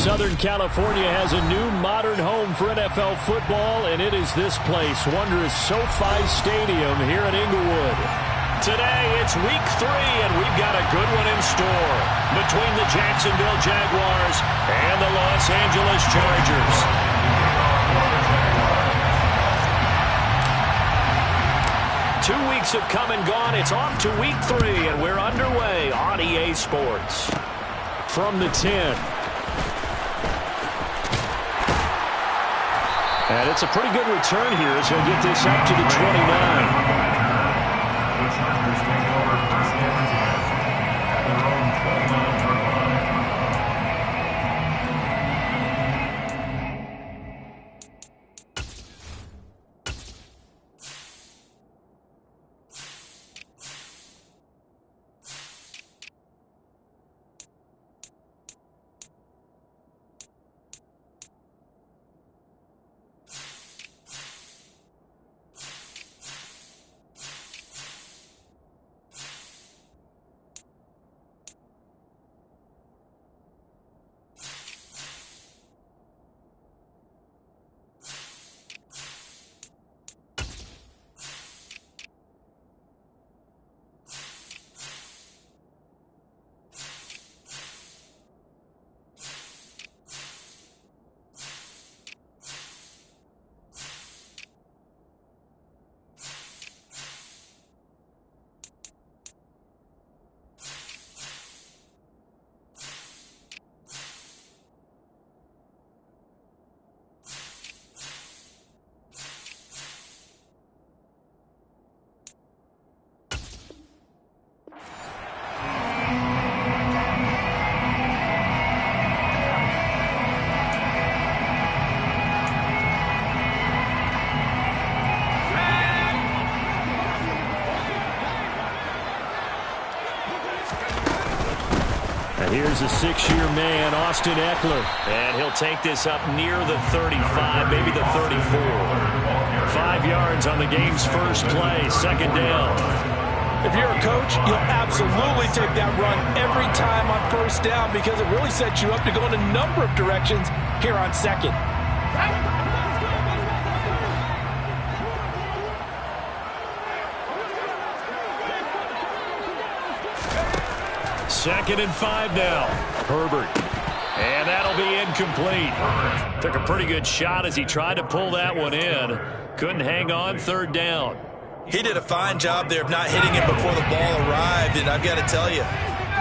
Southern California has a new modern home for NFL football, and it is this place, wondrous SoFi Stadium here in Inglewood. Today, it's week 3, and we've got a good one in store between the Jacksonville Jaguars and the Los Angeles Chargers. 2 weeks have come and gone. It's off to week 3, and we're underway on EA Sports. From the 10. And it's a pretty good return here as he'll get this up to the 29. Here's a 6-year man, Austin Ekeler. And he'll take this up near the 35, maybe the 34. 5 yards on the game's first play, second down. If you're a coach, you'll absolutely take that run every time on first down because it really sets you up to go in a number of directions here on second. Second and 5 now. Herbert. And that'll be incomplete. Took a pretty good shot as he tried to pull that one in. Couldn't hang on, third down. He did a fine job there of not hitting it before the ball arrived, and I've got to tell you,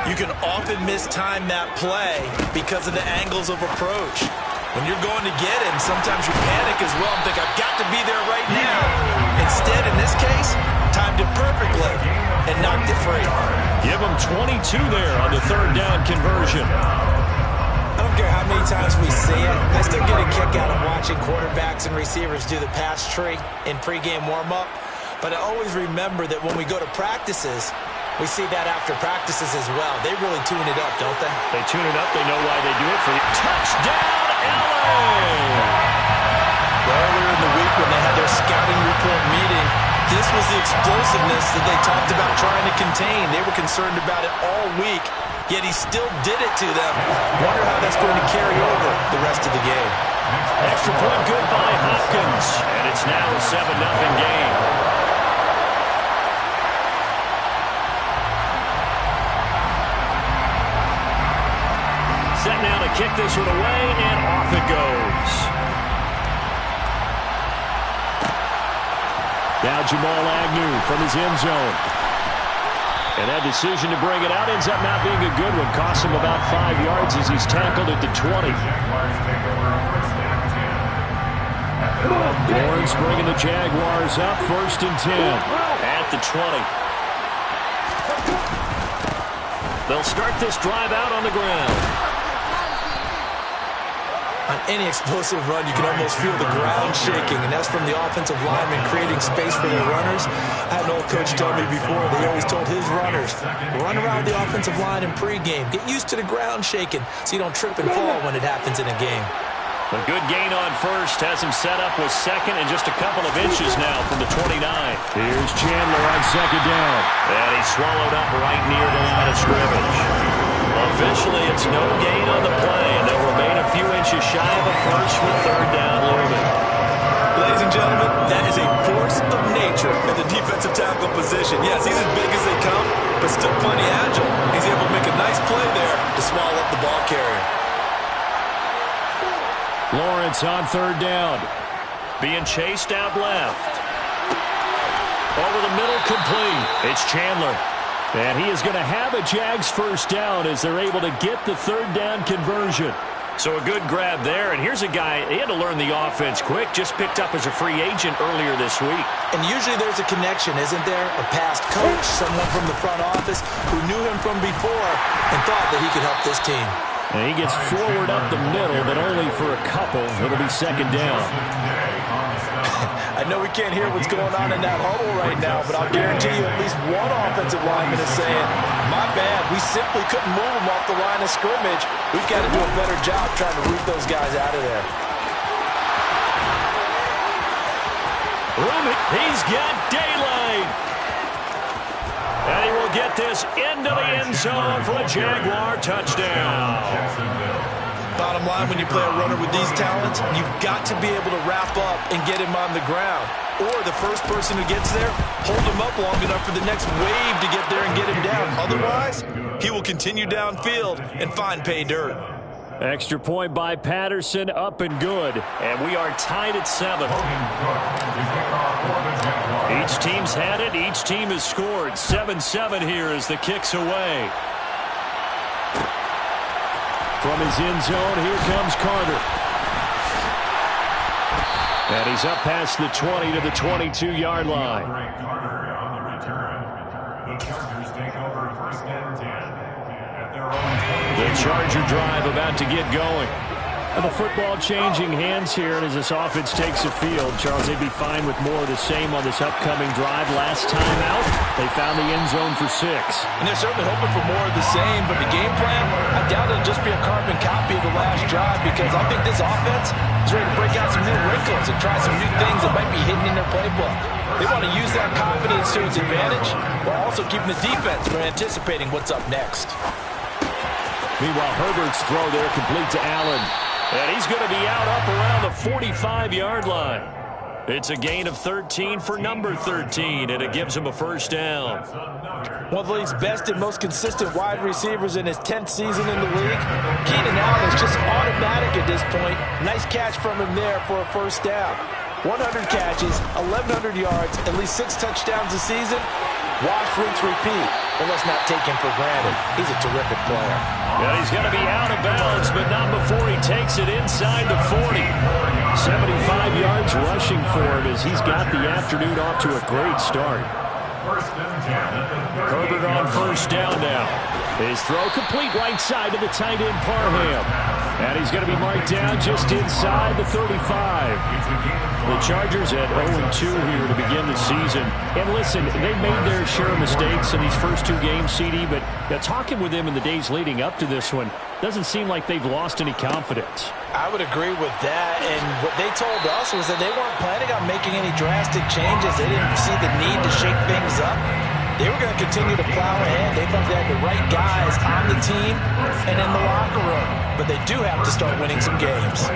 you can often mistime that play because of the angles of approach. When you're going to get him, sometimes you panic as well and think, I've got to be there right now. Instead, in this case, timed it perfectly and knocked it free. Give him 22 there on the third down conversion. I don't care how many times we see it. I still get a kick out of watching quarterbacks and receivers do the pass tree in pregame warm-up. But I always remember that when we go to practices, we see that after practices as well. They really tune it up, don't they? They tune it up. They know why they do it for you. Touchdown, LA! Earlier in the week when they had their scouting report meeting, this was the explosiveness that they talked about trying to contain. They were concerned about it all week, yet he still did it to them. Wonder how that's going to carry over the rest of the game. Extra point good by Hopkins, and it's now a 7-0 game. Set now to kick this one away, and off it goes. Now Jamal Agnew from his end zone. And that decision to bring it out ends up not being a good one. Costs him about 5 yards as he's tackled at the 20. Lawrence bringing the Jaguars up, 1st and 10. At the 20. They'll start this drive out on the ground. On any explosive run, you can almost feel the ground shaking, and that's from the offensive linemen creating space for their runners. I had an old coach tell me before, they always told his runners, run around the offensive line in pregame. Get used to the ground shaking so you don't trip and fall when it happens in a game. A good gain on first has him set up with second and just a couple of inches now from the 29. Here's Chandler on second down. And he's swallowed up right near the line of scrimmage. Officially, it's no gain on the play, and they'll remain a few just shy of a first with third down looming. Ladies and gentlemen, that is a force of nature at the defensive tackle position. Yes, he's as big as they come, but still plenty agile. He's able to make a nice play there to swallow up the ball carrier. Lawrence on third down. Being chased out left. Over the middle, complete. It's Chandler. And he is going to have a Jags first down as they're able to get the third down conversion. So a good grab there. And here's a guy, he had to learn the offense quick, just picked up as a free agent earlier this week. And usually there's a connection, isn't there? A past coach, someone from the front office who knew him from before and thought that he could help this team. And he gets forward up the middle, but only for a couple. It'll be second down. I know we can't hear what's going on in that huddle right now, but I'll guarantee you at least one offensive lineman is saying, my bad, we simply couldn't move them off the line of scrimmage. We've got to do a better job trying to root those guys out of there. He's got daylight. And he will get this into the end zone for a Jaguar touchdown. Bottom line, when you play a runner with these talents, you've got to be able to wrap up and get him on the ground. Or the first person who gets there, hold him up long enough for the next wave to get there and get him down. Otherwise, he will continue downfield and find pay dirt. Extra point by Patterson, up and good. And we are tied at 7. Each team's had it. Each team has scored. 7-7 here as the kick's away. From his end zone, here comes Carter. And he's up past the 20 to the 22-yard line. The Charger drive about to get going. And the football changing hands here, and as this offense takes the field, Charles, they'd be fine with more of the same on this upcoming drive. Last time out, they found the end zone for 6. And they're certainly hoping for more of the same, but the game plan, I doubt it'll just be a carbon copy of the last drive, because I think this offense is ready to break out some new wrinkles and try some new things that might be hidden in their playbook. They want to use that confidence to its advantage while also keeping the defense from anticipating what's up next. Meanwhile, Herbert's throw there complete to Allen. And he's going to be out up around the 45-yard line. It's a gain of 13 for number 13, and it gives him a first down. One of the league's best and most consistent wide receivers in his 10th season in the league. Keenan Allen is just automatic at this point. Nice catch from him there for a first down. 100 catches, 1,100 yards, at least 6 touchdowns a season. Wash, rinse, repeat. But let's not take him for granted. He's a terrific player. Yeah, he's going to be out of bounds, but not before he takes it inside the 40. 75 yards rushing for him as he's got the afternoon off to a great start. Herbert on first down now. His throw complete right side to the tight end Parham. And he's going to be marked down just inside the 35. The Chargers at 0-2 here to begin the season. And listen, they made their share of mistakes in these first 2 games, CD, but talking with them in the days leading up to this one, doesn't seem like they've lost any confidence. I would agree with that, and what they told us was that they weren't planning on making any drastic changes. They didn't see the need to shake things up. They were going to continue to plow ahead. They felt they had the right guys on the team and in the locker room, but they do have to start winning some games.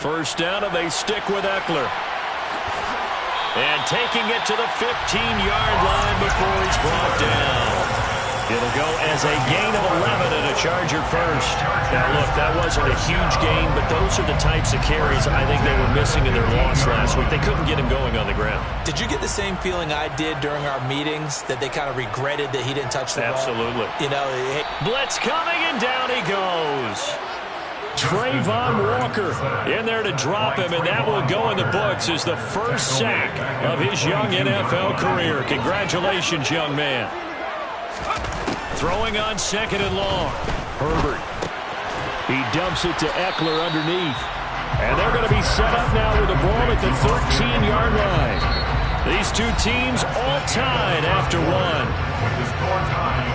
First down, and they stick with Eckler. And taking it to the 15-yard line before he's brought down. It'll go as a gain of 11 and a Charger first. Now, look, that wasn't a huge gain, but those are the types of carries I think they were missing in their loss last week. They couldn't get him going on the ground. Did you get the same feeling I did during our meetings, that they kind of regretted that he didn't touch the ball? Absolutely. You know, blitz coming, and down he goes. Trayvon Walker in there to drop him, and that will go in the books as the first sack of his young NFL career. Congratulations, young man. Throwing on second and long. Herbert. He dumps it to Eckler underneath. And they're going to be set up now with the ball at the 13-yard line. These two teams all tied after one. With the score time,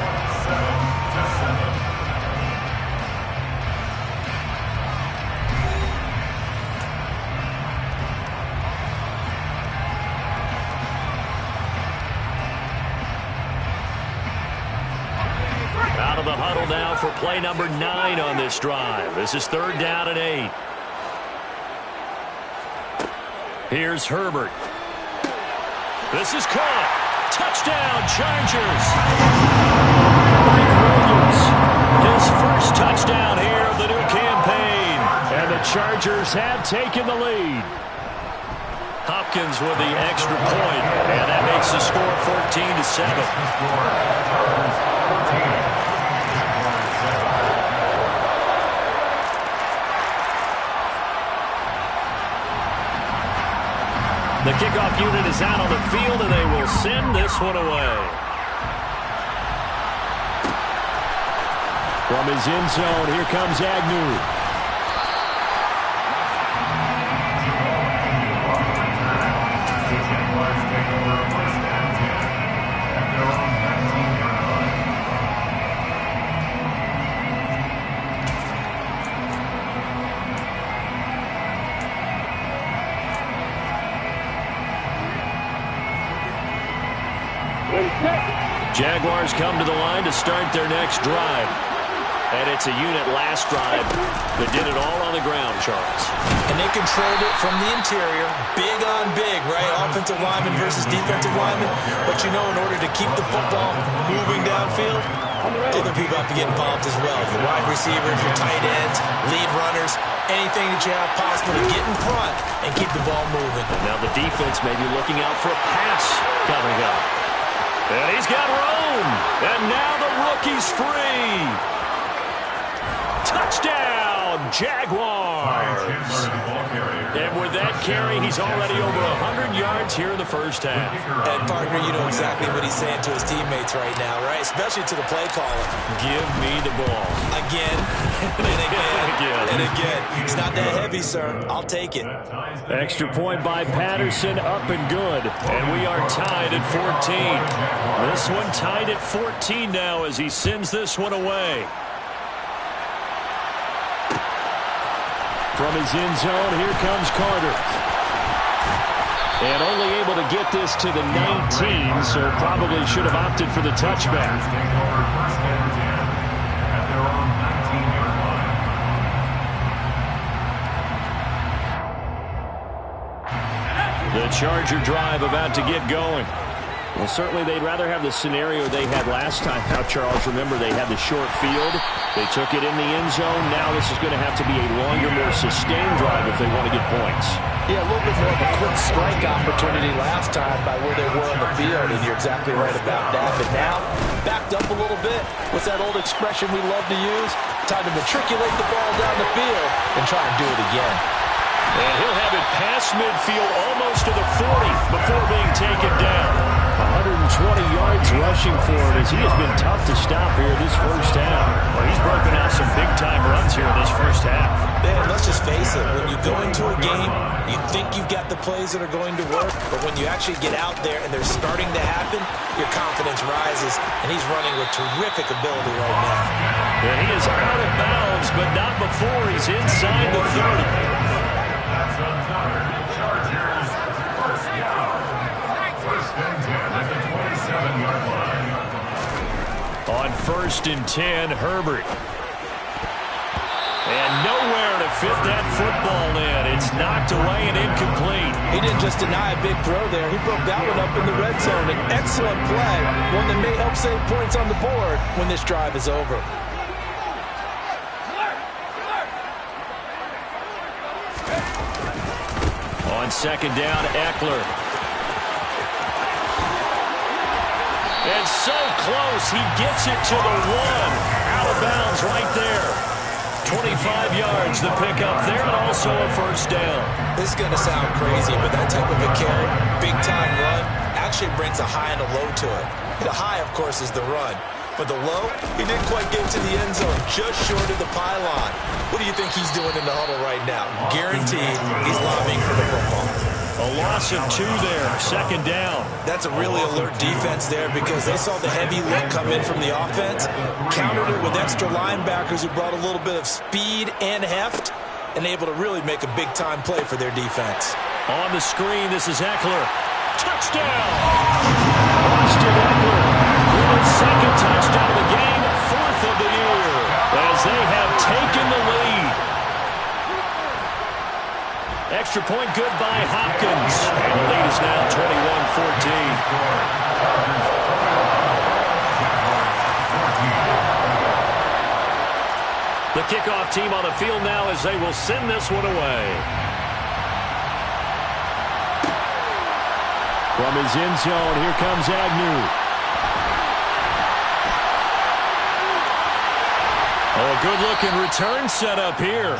7-7. the huddle now for play number 9 on this drive. This is 3rd down and 8. Here's Herbert. This is caught. Touchdown, Chargers. Mike Williams, his first touchdown here of the new campaign. And the Chargers have taken the lead. Hopkins with the extra point, and that makes the score 14-7. The kickoff unit is out on the field, and they will send this one away. From his end zone, here comes Agnew. Jaguars come to the line to start their next drive. And it's a unit last drive that did it all on the ground, Charles. And they controlled it from the interior, big on big, right? Offensive lineman versus defensive lineman. But you know, in order to keep the football moving downfield, other people have to get involved as well. Your wide receivers, your tight ends, lead runners, anything that you have possible to get in front and keep the ball moving. Now the defense may be looking out for a pass coming up. And he's got room. And now the rookie's free. Touchdown, Jaguars. And with that carry, he's already over 100 yards here in the first half. And, partner, you know exactly what he's saying to his teammates right now, right? Especially to the play caller. Give me the ball. Again, and again, and again. It's not that heavy, sir. I'll take it. Extra point by Patterson, up and good. And we are tied at 14. This one tied at 14 now as he sends this one away. From his end zone, here comes Carter. And only able to get this to the 19, so probably should have opted for the touchback. The Charger drive about to get going. Well, certainly they'd rather have the scenario they had last time. Now, Charles, remember they had the short field. They took it in the end zone. Now this is going to have to be a longer, more sustained drive if they want to get points. Yeah, a little bit more of a quick strike opportunity last time by where they were on the field, and you're exactly right about that. But now, backed up a little bit. What's that old expression we love to use? Time to matriculate the ball down the field and try and do it again. And he'll have it past midfield almost to the 40 before being taken down. 120 yards rushing for him as he has been tough to stop here this first half. Well, he's broken out some big-time runs here in this first half. Man, let's just face it. When you go into a game, you think you've got the plays that are going to work, but when you actually get out there and they're starting to happen, your confidence rises, and he's running with terrific ability right now. And he is out of bounds, but not before he's inside the 30. On 1st and 10, Herbert. And nowhere to fit that football in. It's knocked away and incomplete. He didn't just deny a big throw there. He broke that one up in the red zone. An excellent play, one that may help save points on the board when this drive is over. On 2nd down, Eckler. And so close, he gets it to the 1. Out of bounds right there. 25 yards the pickup there, and also a first down. This is going to sound crazy, but that type of a carry, big-time run, actually brings a high and a low to it. The high, of course, is the run. But the low, he didn't quite get to the end zone, just short of the pylon. What do you think he's doing in the huddle right now? Guaranteed he's lobbying for the football. A loss of 2 there, 2nd down. That's a really alert defense there because they saw the heavy look come in from the offense, countered it with extra linebackers who brought a little bit of speed and heft, and able to really make a big-time play for their defense. On the screen, this is Eckler. Touchdown! Austin Eckler with his 2nd touchdown of the game, 4th of the extra point good by Hopkins. And the lead is now 21-14. The kickoff team on the field now as they will send this one away. From his end zone, here comes Agnew. Oh, a good-looking return set up here.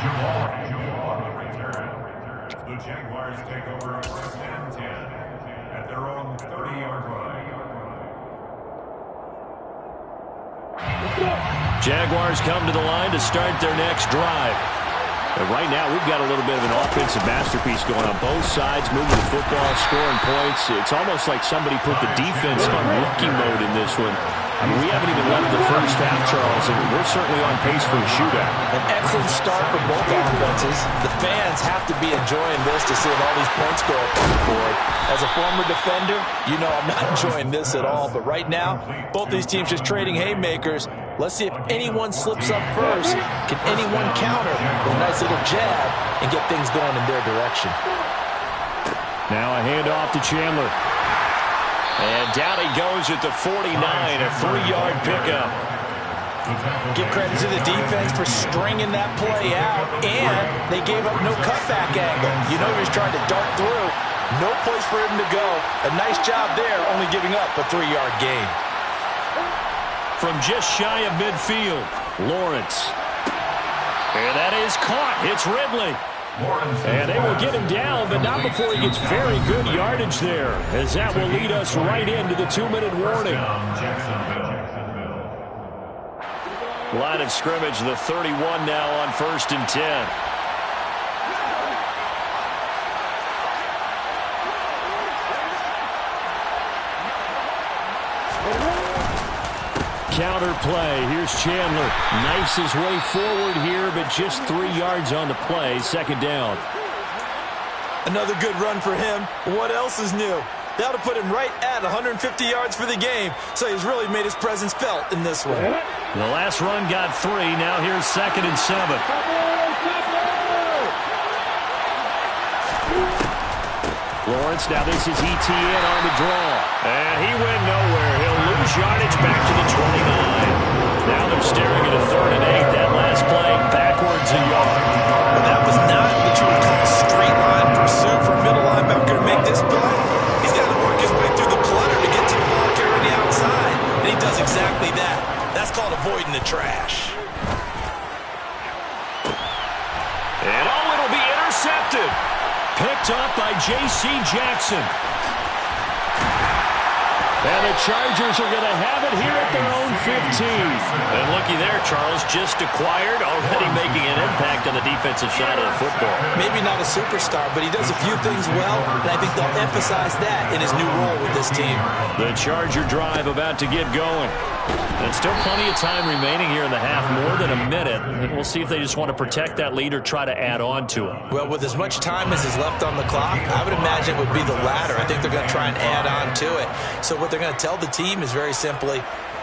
The Jaguars take over first and 10 at their own 30-yard line. Jaguars come to the line to start their next drive. And right now, we've got a little bit of an offensive masterpiece going on both sides, moving the football, scoring points. It's almost like somebody put the defense on rookie mode in this one. I mean, we haven't even left the first half, Charles, and we're certainly on pace for a shootout. An excellent start for both offenses. The fans have to be enjoying this to see all these points go up on the board. As a former defender, you know I'm not enjoying this at all. But right now, both these teams just trading haymakers. Let's see if anyone slips up first. Can anyone counter with a nice little jab and get things going in their direction? Now a handoff to Chandler. And down he goes at the 49, a 3-yard pickup. Give credit to the defense for stringing that play out, and they gave up no cutback angle. You know he was trying to dart through. No place for him to go. A nice job there, only giving up a 3-yard gain. From just shy of midfield, Lawrence. And that is caught. It's Ridley. And they will get him down, but not before he gets very good yardage there, as that will lead us right into the 2-minute warning. Line of scrimmage, the 31 now on 1st and 10. Counter play. Here's Chandler. Knifes his way forward here, but just 3 yards on the play. 2nd down. Another good run for him. What else is new? That'll put him right at 150 yards for the game. So he's really made his presence felt in this one. The last run got 3. Now here's 2nd and 7. Lawrence, now this is ETN on the draw. And he went nowhere. He'll lose yardage back to the 29. Now they're staring at a 3rd and 8. That last play backwards a yard. Well, that was not what you would call straight line pursuit for a middle linebacker to make this play. He's got to work his way through the clutter to get to the ball carrier on the outside. And he does exactly that. That's called avoiding the trash. And oh, it'll be intercepted. Picked up by J.C. Jackson. And the Chargers are going to have it here at their own 15. And looky there, Charles, just acquired, already making an impact on the defensive side of the football. Maybe not a superstar, but he does a few things well, and I think they'll emphasize that in his new role with this team. The Charger drive about to get going. And still plenty of time remaining here in the half, more than a minute. And we'll see if they just want to protect that lead or try to add on to it. Well, with as much time as is left on the clock, I would imagine it would be the latter. I think they're going to try and add on to it. So what they're going to tell the team is very simply,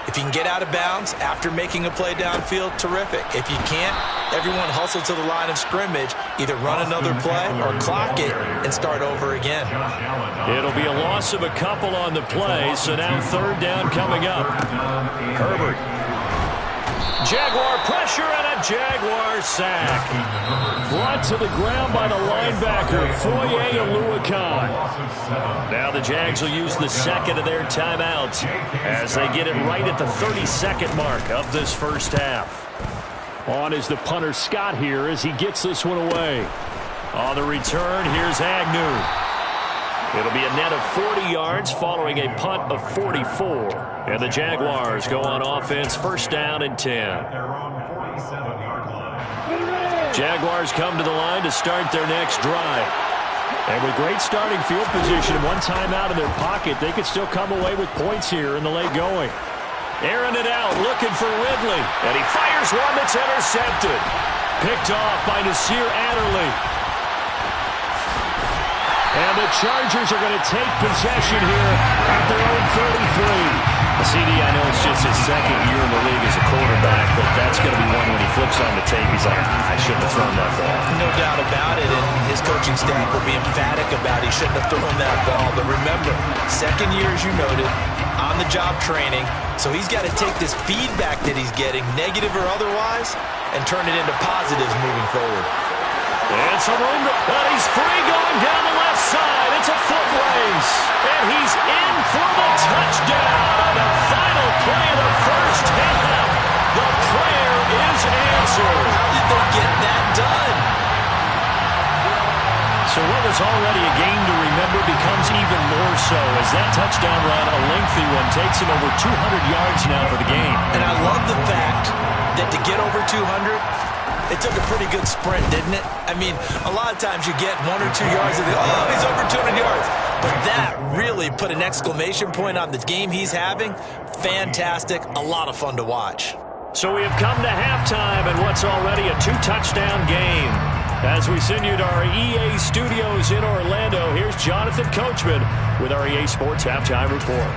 if you can get out of bounds after making a play downfield, terrific. If you can't, everyone hustle to the line of scrimmage, either run another play or clock it and start over again. It'll be a loss of a couple on the play, so now 3rd down coming up. Herbert. Jaguar pressure and a Jaguar sack. Brought to the ground by the linebacker, Foye Oluokun. Now the Jags will use the 2nd of their timeouts as they get it right at the 32nd mark of this first half. On is the punter Scott here as he gets this one away. On the return, here's Agnew. It'll be a net of 40 yards following a punt of 44. And the Jaguars go on offense, 1st down and 10. Jaguars come to the line to start their next drive. And with great starting field position and one timeout in their pocket, they could still come away with points here in the late going. Airing it out, looking for Ridley. And he fires one that's intercepted. Picked off by Nasir Adderley. And the Chargers are going to take possession here at their own 33. CD, I know it's just his 2nd year in the league as a quarterback. back, but that's going to be one when he flips on the tape. He's like, I shouldn't have thrown that ball. No doubt about it, and his coaching staff will be emphatic about he shouldn't have thrown that ball. But remember, second year, as you noted, on-the-job training, so he's got to take this feedback that he's getting, negative or otherwise, and turn it into positives moving forward. It's a room, but he's free going down the left side. It's a foot race, and he's in for the touchdown on the final play of the first half. The prayer is answered. How did they get that done? So what was already a game to remember becomes even more so as that touchdown run, a lengthy one, takes him over 200 yards now for the game. And I love the fact that to get over 200, it took a pretty good sprint, didn't it? I mean, a lot of times you get 1 or 2 yards and oh, he's over 200 yards. But that really put an exclamation point on the game he's having. Fantastic. A lot of fun to watch. So we have come to halftime and what's already a 2-touchdown game. As we send you to our EA studios in Orlando, here's Jonathan Coachman with our EA Sports Halftime Report.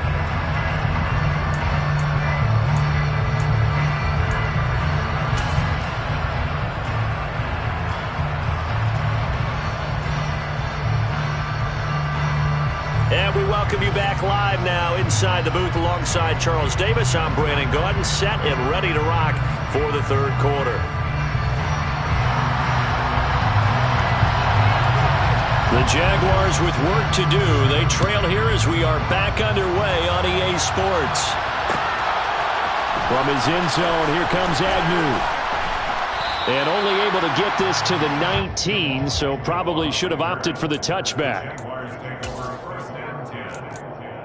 And we welcome you back live now inside the booth alongside Charles Davis. I'm Brandon Gaudin, set and ready to rock for the third quarter. The Jaguars with work to do. They trail here as we are back underway on EA Sports. From his end zone, here comes Agnew. And only able to get this to the 19, so probably should have opted for the touchback. Jaguars take over first and 10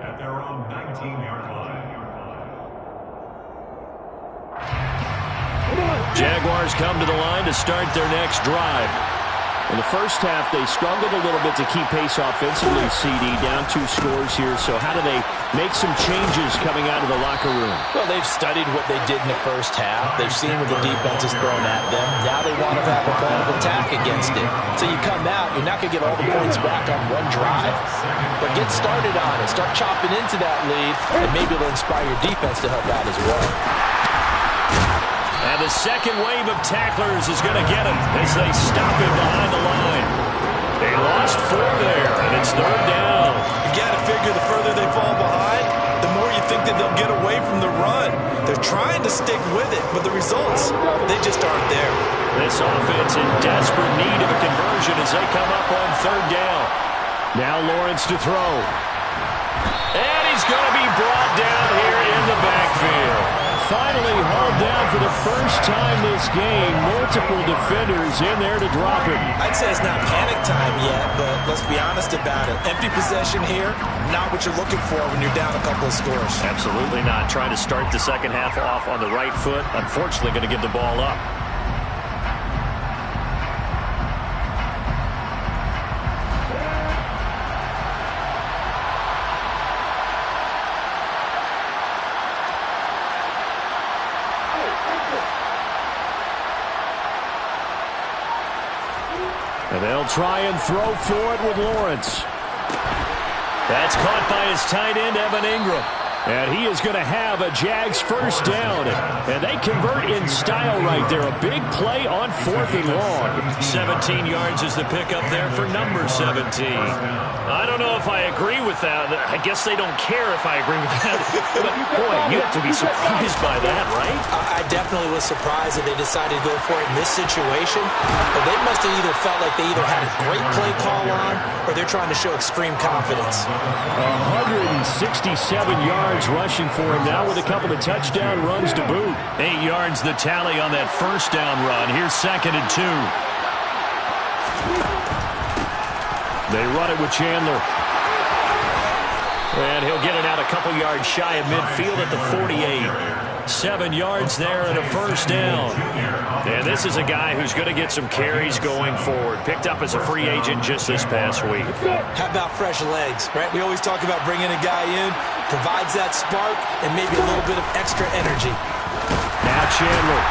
at their own 19-yard line. Jaguars come to the line to start their next drive. In the first half, they struggled a little bit to keep pace offensively, CD, down 2 scores here. So how do they make some changes coming out of the locker room? Well, they've studied what they did in the first half. They've seen what the defense has thrown at them. Now they want to have a plan of attack against it. So you come out, you're not going to get all the points back on one drive, but get started on it. Start chopping into that lead, and maybe it'll inspire your defense to help out as well. And the second wave of tacklers is going to get him as they stop him behind the line. They lost 4 there, and it's third down. You got to figure the further they fall behind, the more you think that they'll get away from the run. They're trying to stick with it, but the results, they just aren't there. This offense in desperate need of a conversion as they come up on third down. Now Lawrence to throw. And he's going to be brought down here in the backfield. Finally hauled down for the first time this game. Multiple defenders in there to drop him. I'd say it's not panic time yet, but let's be honest about it. Empty possession here, not what you're looking for when you're down a couple of scores. Absolutely not. Trying to start the second half off on the right foot. Unfortunately, going to give the ball up. And they'll try and throw for it with Lawrence. That's caught by his tight end, Evan Ingram. And he is going to have a Jags first down. And they convert in style right there. A big play on 4th and long. 17 yards is the pickup there for number 17. I don't know if I agree with that. I guess they don't care if I agree with that. But, boy, you have to be surprised by that, right? I definitely was surprised that they decided to go for it in this situation. But they must have either felt like they either had a great play call on or they're trying to show extreme confidence. 167 yards rushing for him now with a couple of touchdown runs to boot. 8 yards the tally on that first down run. Here's 2nd and 2. They run it with Chandler. And he'll get it out a couple yards shy of midfield at the 48. 7 yards there and a first down. And this is a guy who's going to get some carries going forward. Picked up as a free agent just this past week. How about fresh legs, right? We always talk about bringing a guy in, provides that spark, and maybe a little bit of extra energy. Now Chandler.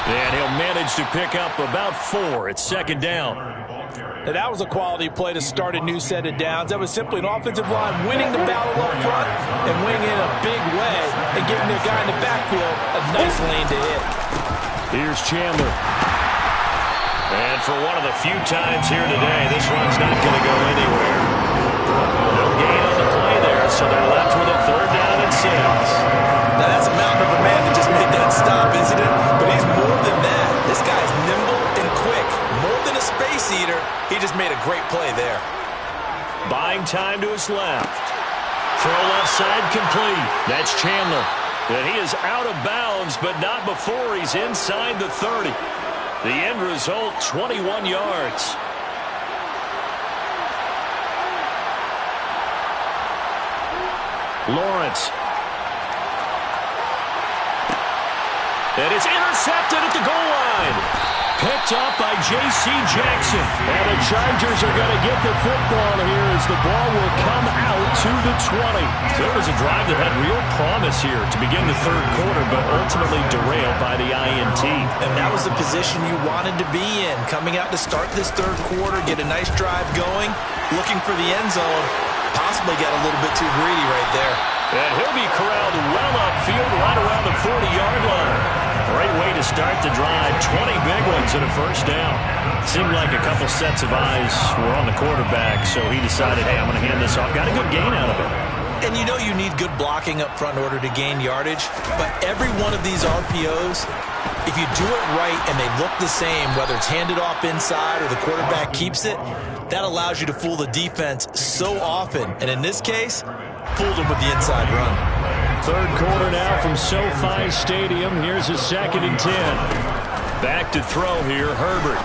And he'll manage to pick up about 4. It's 2nd down. Now, that was a quality play to start a new set of downs. That was simply an offensive line winning the battle up front and winning in a big way and giving the guy in the backfield a nice lane to hit. Here's Chandler. And for one of the few times here today, this run's not going to go anywhere. No gain on the play there, so they're left with a 3rd down and 6. Now that's a mountain of a man that just made that stop, isn't it? But he's more than that. This guy's nimble and quick. More than a space eater, he just made a great play there. Buying time to his left. Throw left side complete. That's Chandler. And he is out of bounds, but not before he's inside the 30. The end result, 21 yards. Lawrence. And it's intercepted at the goal line. Picked up by J.C. Jackson. And the Chargers are going to get the football here as the ball will come out to the 20. So it was a drive that had real promise here to begin the 3rd quarter, but ultimately derailed by the INT. And that was the position you wanted to be in. Coming out to start this 3rd quarter, get a nice drive going, looking for the end zone. Possibly got a little bit too greedy right there. And he'll be corralled well upfield right around the 40-yard line. Great way to start the drive. 20 big ones and a 1st down. Seemed like a couple sets of eyes were on the quarterback, so he decided, hey, I'm going to hand this off. Got a good gain out of it. And you know you need good blocking up front in order to gain yardage, but every one of these RPOs, if you do it right and they look the same, whether it's handed off inside or the quarterback keeps it, that allows you to fool the defense so often. And in this case, fooled them with the inside run. 3rd quarter now from SoFi Stadium. Here's a 2nd and 10. Back to throw here, Herbert.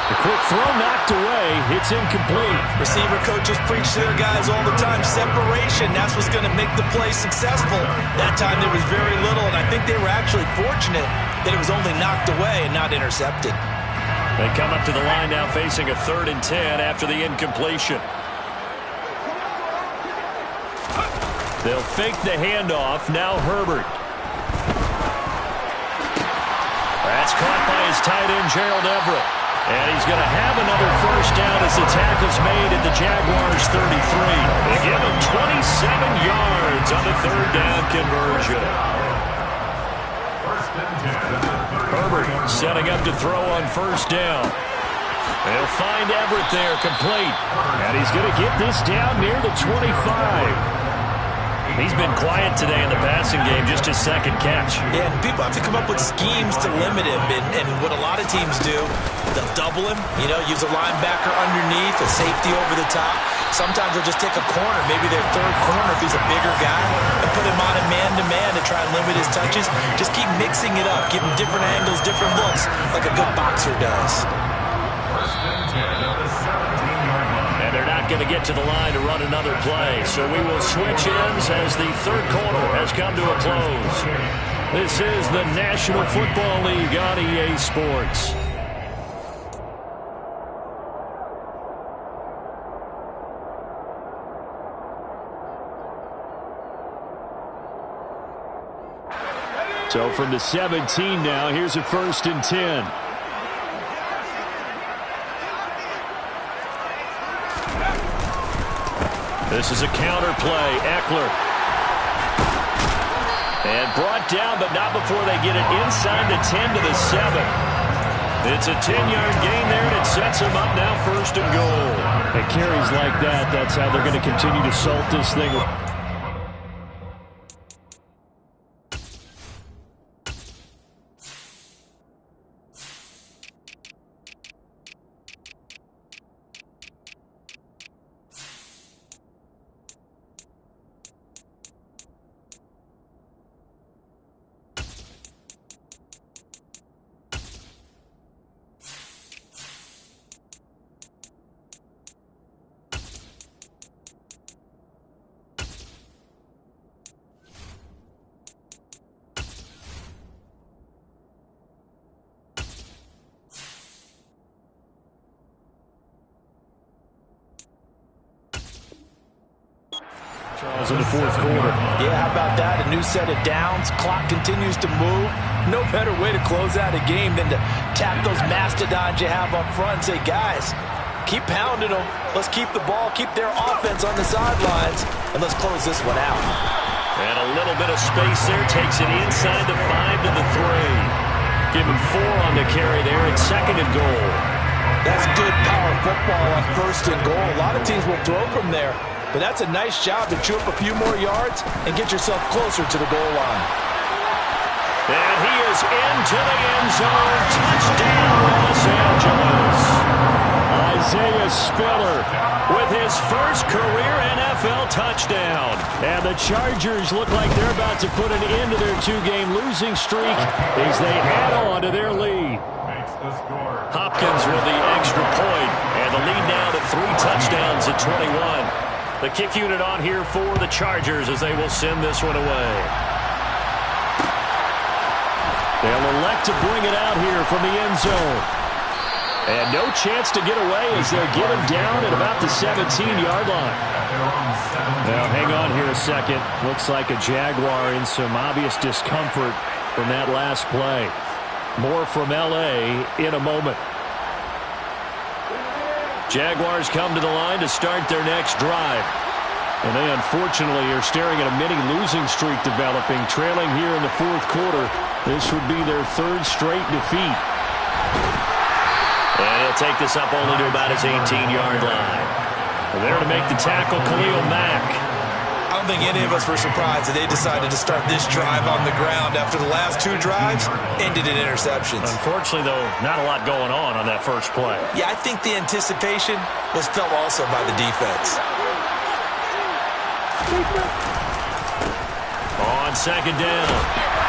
The quick throw knocked away. It's incomplete. Receiver coaches preach to their guys all the time. Separation, that's what's going to make the play successful. That time there was very little, and I think they were actually fortunate that it was only knocked away and not intercepted. They come up to the line now facing a 3rd and 10 after the incompletion. They'll fake the handoff. Now Herbert. That's caught by his tight end, Gerald Everett. And he's going to have another 1st down as the tackle's made at the Jaguars' 33. They give him 27 yards on the 3rd down conversion. Herbert setting up to throw on 1st down. They'll find Everett there, complete. And he's going to get this down near the 25. He's been quiet today in the passing game, just his 2nd catch. Yeah, and people have to come up with schemes to limit him. And what a lot of teams do, they'll double him, use a linebacker underneath, a safety over the top. Sometimes they'll just take a corner, maybe their 3rd corner if he's a bigger guy, and put him on a man-to-man to try and limit his touches. Just keep mixing it up, give him different angles, different looks, like a good boxer does. And they're not going to get to the line to run another play. So we will switch ends as the 3rd quarter has come to a close. This is the National Football League on EA Sports. So from the 17 now, here's a 1st and 10. This is a counter play. Eckler. And brought down, but not before they get it inside the 10 to the 7. It's a 10-yard gain there, and it sets them up now 1st and goal. At carries like that, that's how they're going to continue to salt this thing. Charles in the 4th quarter. Yeah, how about that? A new set of downs. Clock continues to move. No better way to close out a game than to tap those mastodons you have up front and say, guys, keep pounding them. Let's keep the ball, keep their offense on the sidelines, and let's close this one out. And a little little bit of space there. Takes it inside the 5 to the 3. Give him 4 on the carry there. It's 2nd and goal. That's good power football on 1st and goal. A lot of teams will throw from there, but that's a nice job to chew up a few more yards and get yourself closer to the goal line. And he is into the end zone. Touchdown, Los Angeles. Isaiah Spiller with his first career NFL touchdown. And the Chargers look like they're about to put an end to their 2-game losing streak as they add on to their lead. Hopkins with the extra point, and the lead now to 3 touchdowns at 21. The kick unit on here for the Chargers as they will send this one away. They'll elect to bring it out here from the end zone. And no chance to get away as they'll get him down at about the 17-yard line. Now, hang on here a second. Looks like a Jaguar in some obvious discomfort from that last play. More from L.A. in a moment. Jaguars come to the line to start their next drive. And they unfortunately are staring at a mini losing streak developing, trailing here in the 4th quarter. This would be their 3rd straight defeat. And he'll take this up only to about his 18-yard line. There to make the tackle, Khalil Mack. I don't think any of us were surprised that they decided to start this drive on the ground after the last 2 drives ended in interceptions. Unfortunately, though, not a lot going on that first play. Yeah, I think the anticipation was felt also by the defense. On 2nd down,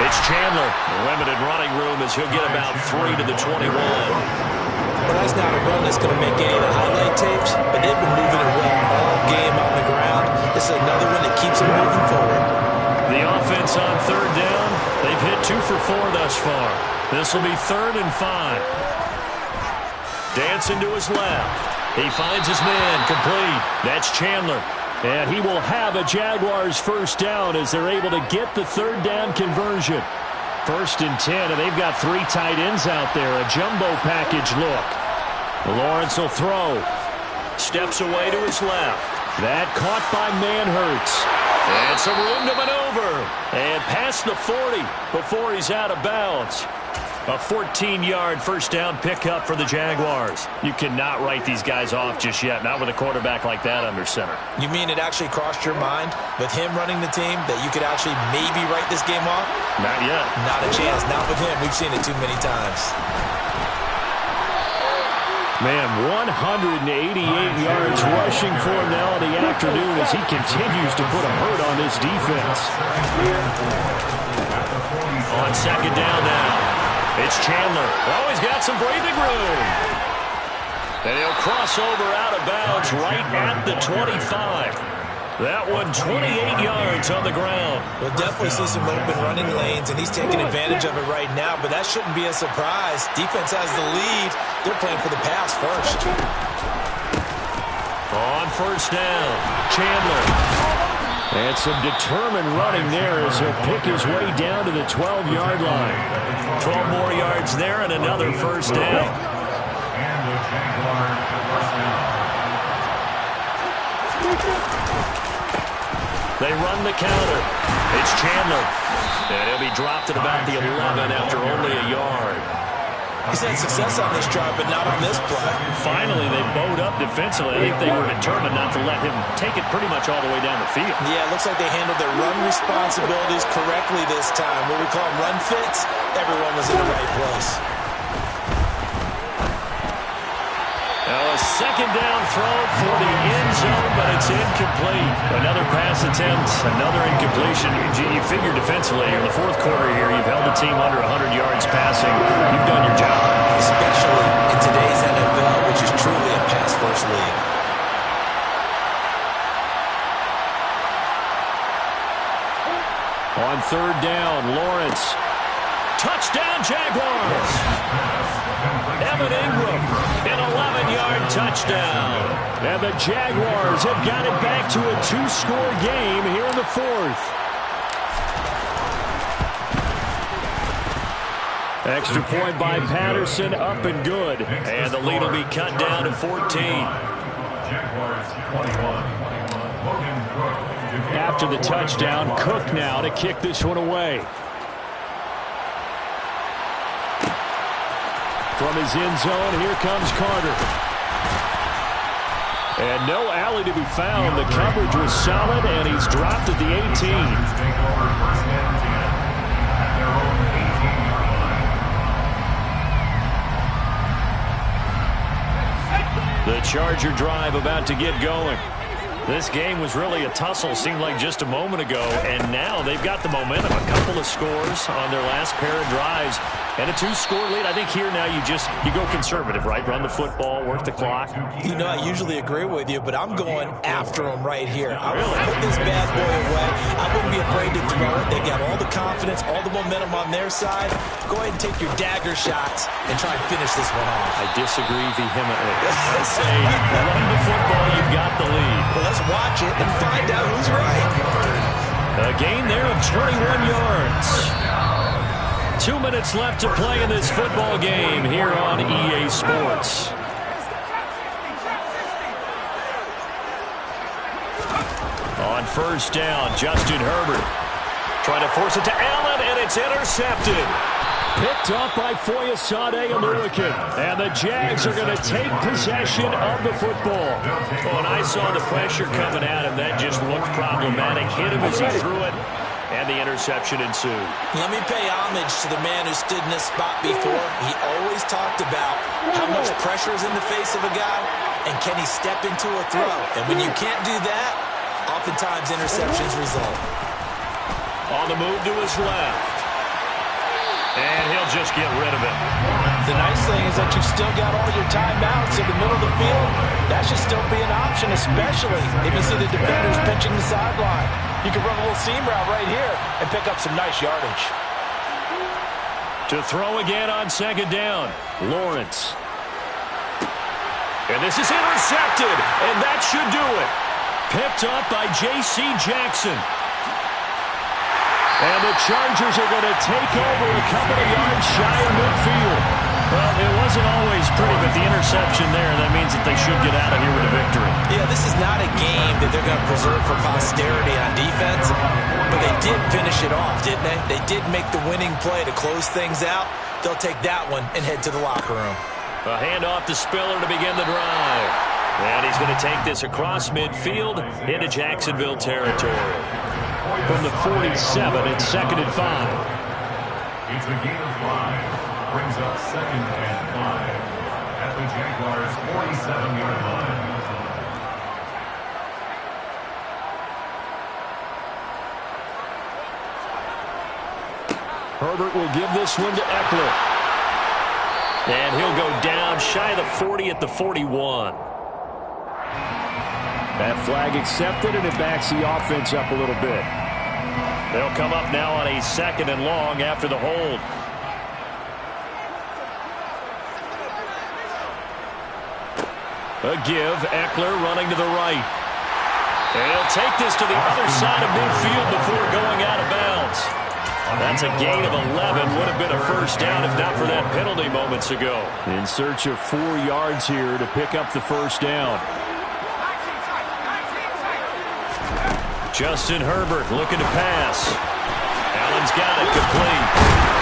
it's Chandler. Limited running room as he'll get about 3 to the 21. Well, that's not a run that's going to make any of the highlight tapes, but they've been moving it well all game on the ground. This is another one that keeps them moving forward. The offense on 3rd down, they've hit 2 for 4 thus far. This will be 3rd and 5. Dancing to his left. He finds his man complete. That's Chandler. And he will have a Jaguars first down as they're able to get the 3rd down conversion. 1st and 10, and they've got 3 tight ends out there. A jumbo package look. Lawrence will throw. Steps away to his left. That caught by Manhurts. And some room to maneuver. And past the 40 before he's out of bounds. A 14-yard first down pickup for the Jaguars. You cannot write these guys off just yet, not with a quarterback like that under center. You mean it actually crossed your mind with him running the team that you could actually maybe write this game off? Not yet. Not a chance. Not with him. We've seen it too many times. Man, 188 yards rushing for him now in the afternoon as he continues to put a hurt on this defense. On 2nd down now. It's Chandler. Oh, he's got some breathing room. And he'll cross over out of bounds right at the 25. That one 28 yards on the ground. We'll definitely see some open running lanes, and he's taking advantage of it right now, but that shouldn't be a surprise. Defense has the lead. They're playing for the pass first. On 1st down, Chandler. And some determined running there as he'll pick his way down to the 12-yard line. 12 more yards there and another first down. They run the counter. It's Chandler. And he'll be dropped at about the 11 after only a yard. He's had success on this drive, but not on this play. Finally, they bowed up defensively. I think they were determined not to let him take it pretty much all the way down the field. Yeah, it looks like they handled their run responsibilities correctly this time. What we call them run fits, everyone was in the right place. Now a 2nd down throw for the end zone, but it's incomplete. Another pass attempt, another incompletion. You figure defensively in the 4th quarter here, you've held the team under 100 yards passing. You've done your job. Especially in today's NFL, which is truly a pass-first league. On 3rd down, Lawrence. Touchdown, Jaguars! Evan Ingram, an 11-yard touchdown. And the Jaguars have got it back to a 2-score game here in the 4th. Extra point by Patterson, up and good. And the lead will be cut down to 14. Jaguars 21. Logan Brooks. After the touchdown, Cook now to kick this one away. From his end zone, here comes Carter. And no alley to be found. The coverage was solid, and he's dropped at the 18. The Charger drive about to get going. This game was really a tussle, seemed like just a moment ago, and now they've got the momentum. A couple of scores on their last pair of drives, and a 2-score lead. I think here now you go conservative, right? Run the football, work the clock. You know, I usually agree with you, but I'm going after them right here. I want to put this bad boy away. I wouldn't be afraid to throw it. They got all the confidence, all the momentum on their side. Go ahead and take your dagger shots and try and finish this one off. I disagree vehemently. I say run the football, you've got the lead. Well, let's watch it and find out who's right. A gain there of 21 yards. 2 minutes left to play in this football game here on EA Sports. On first down, Justin Herbert trying to force it to Allen, and it's intercepted. Picked up by Foyesade Oluokun. And the Jags are going to take possession of the football. When I saw the pressure coming at him, that just looked problematic. Hit him as he threw it, and the interception ensued. Let me pay homage to the man who stood in this spot before. He always talked about how much pressure is in the face of a guy, and can he step into a throw. And when you can't do that, oftentimes interceptions result. On the move to his left. And he'll just get rid of it. The nice thing is that you've still got all your timeouts in the middle of the field. That should still be an option, especially if you see the defenders pinching the sideline. You can run a little seam route right here and pick up some nice yardage. To throw again on second down, Lawrence. And this is intercepted, and that should do it. Picked up by J.C. Jackson. And the Chargers are going to take over a couple of yards shy of midfield. Well, it wasn't always pretty, but the interception there, that means that they should get out of here with a victory. Yeah, this is not a game that they're going to preserve for posterity on defense, but they did finish it off, didn't they? They did make the winning play to close things out. They'll take that one and head to the locker room. A handoff to Spiller to begin the drive. And he's going to take this across midfield into Jacksonville territory. From the 47, it's 2nd and 5. It's a gain of 5. Brings up 2nd and 5 at the Jaguars' 47-yard line. Herbert will give this one to Eckler. And he'll go down shy of the 40 at the 41. That flag accepted, and it backs the offense up a little bit. They'll come up now on a 2nd and long after the hold. A give, Eckler running to the right. And he'll take this to the other side of midfield before going out of bounds. That's a gain of 11. Would have been a first down if not for that penalty moments ago. In search of 4 yards here to pick up the first down. Justin Herbert looking to pass. Allen's got it complete.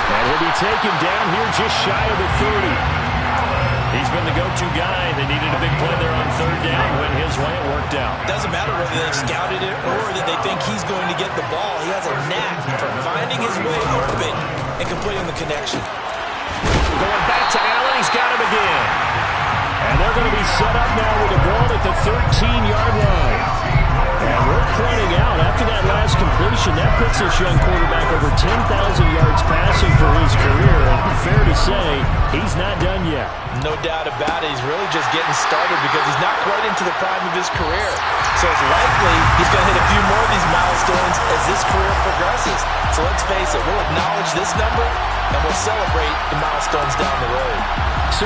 And he'll be taken down here just shy of the 30. He's been the go-to guy. They needed a big play there on 3rd down. Went his way, it worked out. Doesn't matter whether they've scouted it or that they think he's going to get the ball. He has a knack for finding his way open and completing the connection. Going back to Allen. He's got him again. And they're going to be set up now with the ball at the 13-yard line. And we're pointing out, after that last completion, that puts this young quarterback over 10,000 yards passing for his career. And fair to say, he's not done yet. No doubt about it. He's really just getting started because he's not quite into the prime of his career. So it's likely he's going to hit a few more of these milestones as this career progresses. So let's face it, we'll acknowledge this number and we'll celebrate the milestones down the road. So